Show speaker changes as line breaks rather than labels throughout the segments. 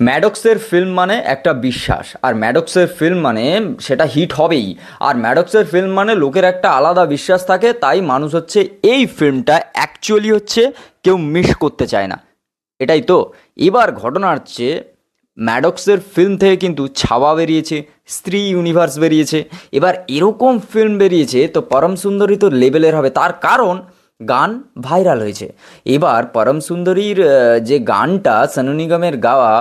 ম্যাডক্সের film মানে একটা বিশ্বাস, আর ম্যাডক্সের ফিল্ম মানে সেটা হিট হবেই। আর ম্যাডক্সের ফিল্ম মানে লোকের একটা আলাদা বিশ্বাস থাকে, তাই মানুষ হচ্ছে এই ফিল্মটা অ্যাকচুয়ালি হচ্ছে কেউ মিস করতে চায় না। এটাই তো। এবার ঘটনা হচ্ছে ম্যাডক্সের ফিল্ম থেকে কিন্তু ছাওয়া বেরিয়েছে, স্ত্রী ইউনিভার্স বেরিয়েছে, এবার এরকম ফিল্ম বেরিয়েছে, তো পরম সুন্দরী তো লেভেলের হবে। তার কারণ গান ভাইরাল হয়েছে। এবার পরম সুন্দরীর যে গানটা সোনু নিগমের গাওয়া,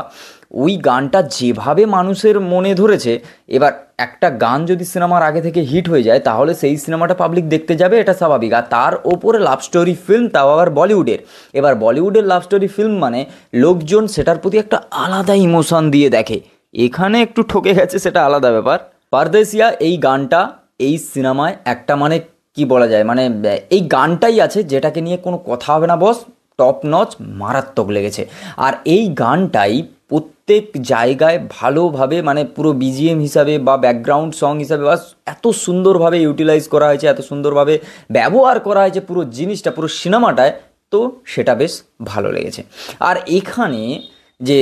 ওই গানটা যেভাবে মানুষের মনে ধরেছে, এবার একটা গান যদি সিনেমার আগে থেকে হিট হয়ে যায় তাহলে সেই সিনেমাটা পাবলিক দেখতে যাবে, এটা স্বাভাবিক। আর তার ওপরে লাভ স্টোরি ফিল্ম, তাও আবার বলিউডের। এবার বলিউডের লাভ স্টোরি ফিল্ম মানে লোকজন সেটার প্রতি একটা আলাদা ইমোশন দিয়ে দেখে। এখানে একটু ঠকে গেছে, সেটা আলাদা ব্যাপার। পারদেসিয়া এই গানটা এই সিনেমায় একটা মানে কি বলা যায়, মানে এই গানটাই আছে যেটাকে নিয়ে কোনো কথা হবে না বস, টপ নচ, মারাত্মক লেগেছে। আর এই গানটাই প্রত্যেক জায়গায় ভালোভাবে মানে পুরো বিজিএম হিসাবে বা ব্যাকগ্রাউন্ড সং হিসাবে বা এত সুন্দরভাবে ইউটিলাইজ করা হয়েছে, এত সুন্দরভাবে ব্যবহার করা হয়েছে পুরো জিনিসটা, পুরো সিনেমাটায়। তো সেটা বেশ ভালো লেগেছে। আর এখানে যে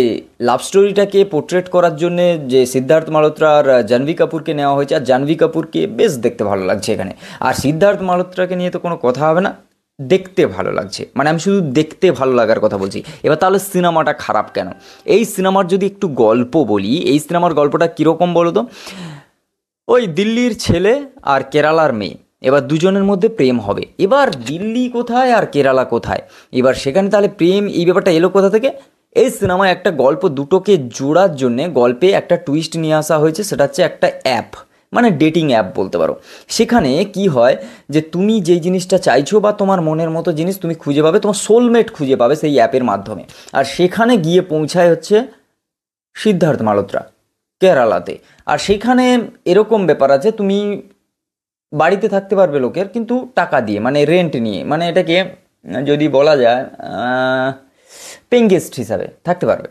লাভ স্টোরিটাকে পোর্ট্রেট করার জন্যে যে সিদ্ধার্থ মালহোত্রা আর জাহ্নবী কাপুরকে নেওয়া হয়েছে, আর জাহ্নবী কাপুরকে বেশ দেখতে ভালো লাগছে এখানে। আর সিদ্ধার্থ মালহোত্রাকে নিয়ে তো কোনো কথা হবে না, দেখতে ভালো লাগছে, মানে আমি শুধু দেখতে ভালো লাগার কথা বলছি। এবার তাহলে সিনেমাটা খারাপ কেন? এই সিনেমার যদি একটু গল্প বলি, এই সিনেমার গল্পটা কীরকম বলো তো? ওই দিল্লির ছেলে আর কেরালার মেয়ে, এবার দুজনের মধ্যে প্রেম হবে। এবার দিল্লি কোথায় আর কেরালা কোথায়, এবার সেখানে তাহলে প্রেম এই ব্যাপারটা এলো কোথা থেকে? এই সিনেমায় একটা গল্প দুটোকে জোড়ার জন্যে গল্পে একটা টুইস্ট নিয়ে আসা হয়েছে, সেটা হচ্ছে একটা অ্যাপ, মানে ডেটিং অ্যাপ বলতে পারো। সেখানে কি হয় যে তুমি যেই জিনিসটা চাইছো বা তোমার মনের মতো জিনিস তুমি খুঁজে পাবে, তোমার সোলমেট খুঁজে পাবে সেই অ্যাপের মাধ্যমে। আর সেখানে গিয়ে পৌঁছায় হচ্ছে সিদ্ধার্থ মালহোত্রা কেরালাতে। আর সেখানে এরকম ব্যাপার আছে, তুমি বাড়িতে থাকতে পারবে লোকের, কিন্তু টাকা দিয়ে, মানে রেন্ট নিয়ে, মানে এটাকে যদি বলা যায় পেইং গেস্ট হিসাবে থাকতে পারবে।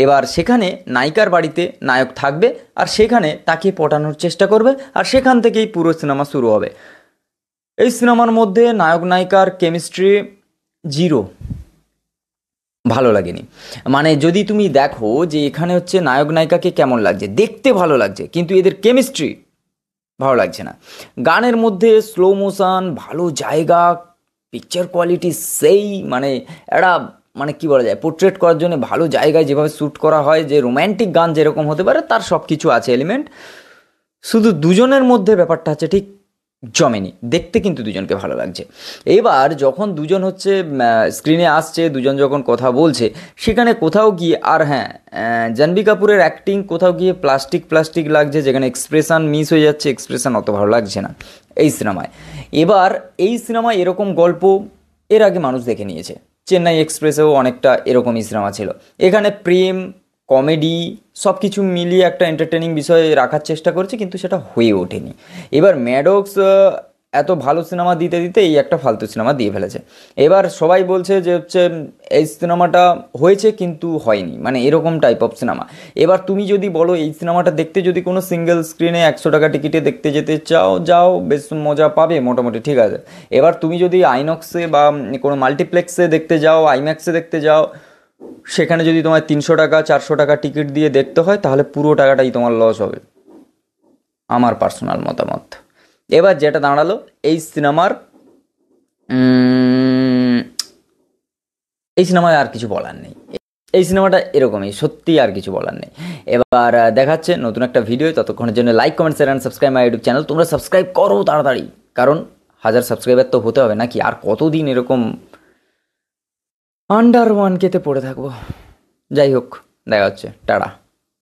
এবার সেখানে নায়িকার বাড়িতে নায়ক থাকবে, আর সেখানে তাকে পটানোর চেষ্টা করবে, আর সেখান থেকেই পুরো সিনেমা শুরু হবে। এই সিনেমার মধ্যে নায়ক নায়িকার কেমিস্ট্রি জিরো, ভালো লাগেনি। মানে যদি তুমি দেখো যে এখানে হচ্ছে নায়ক নায়িকাকে কেমন লাগছে, দেখতে ভালো লাগছে, কিন্তু এদের কেমিস্ট্রি ভালো লাগছে না। গানের মধ্যে স্লো মোশন, ভালো জায়গা, পিকচার কোয়ালিটি সেই, মানে একটা মানে কি বলা যায়, পোর্ট্রেট করার জন্য ভালো জায়গায় যেভাবে শ্যুট করা হয়, যে রোম্যান্টিক গান যেরকম হতে পারে তার সব কিছু আছে এলিমেন্ট। শুধু দুজনের মধ্যে ব্যাপারটা হচ্ছে ঠিক জমেনি, দেখতে কিন্তু দুজনকে ভালো লাগছে। এবার যখন দুজন হচ্ছে স্ক্রিনে আসছে, দুজন যখন কথা বলছে, সেখানে কোথাও গিয়ে, আর হ্যাঁ, জাহ্নবী কাপুরের অ্যাক্টিং কোথাও গিয়ে প্লাস্টিক প্লাস্টিক লাগছে, যেখানে এক্সপ্রেশন মিস হয়ে যাচ্ছে, এক্সপ্রেশন অত ভালো লাগছে না এই সিনেমায়। এবার এই সিনেমায় এরকম গল্প এর আগে মানুষ দেখে নিয়েছে, চেন্নাই এক্সপ্রেসেও অনেকটা এরকমই সিনেমা ছিল। এখানে প্রেম, কমেডি সব কিছু মিলিয়ে একটা এন্টারটেনিং বিষয় রাখার চেষ্টা করছে, কিন্তু সেটা হয়ে ওঠেনি। এবার ম্যাডক্স এত ভালো সিনেমা দিতে দিতে এই একটা ফালতু সিনেমা দিয়ে ফেলেছে। এবার সবাই বলছে যে হচ্ছে এই সিনেমাটা হয়েছে কিন্তু হয়নি, মানে এরকম টাইপ অফ সিনেমা। এবার তুমি যদি বলো এই সিনেমাটা দেখতে যদি কোনো সিঙ্গেল স্ক্রিনে 100 টাকা টিকিটে দেখতে যেতে চাও, যাও, বেশ মজা পাবে মোটামুটি, ঠিক আছে। এবার তুমি যদি আইনক্সে বা কোনো মাল্টিপ্লেক্সে দেখতে যাও, আইম্যাক্সে দেখতে যাও, সেখানে যদি তোমার 300 টাকা 400 টাকা টিকিট দিয়ে দেখতে হয়, তাহলে পুরো টাকাটাই তোমার লস হবে, আমার পার্সোনাল মতামত। এবার যেটা দাঁড়ালো এই সিনেমার, এই সিনেমায় আর কিছু বলার নেই, এই সিনেমাটা এরকমই, সত্যি আর কিছু বলার নেই। এবার দেখাচ্ছে নতুন একটা ভিডিও, ততক্ষণের জন্য like, comment, share and subscribe my YouTube channel. তোমরা সাবস্ক্রাইব করো তাড়াতাড়ি, কারণ 1000 সাবস্ক্রাইবার তো হতে হবে নাকি, আর কতদিন এরকম আন্ডার 1K তে পড়ে থাকবো। যাই হোক, দেখা হচ্ছে, টাটা।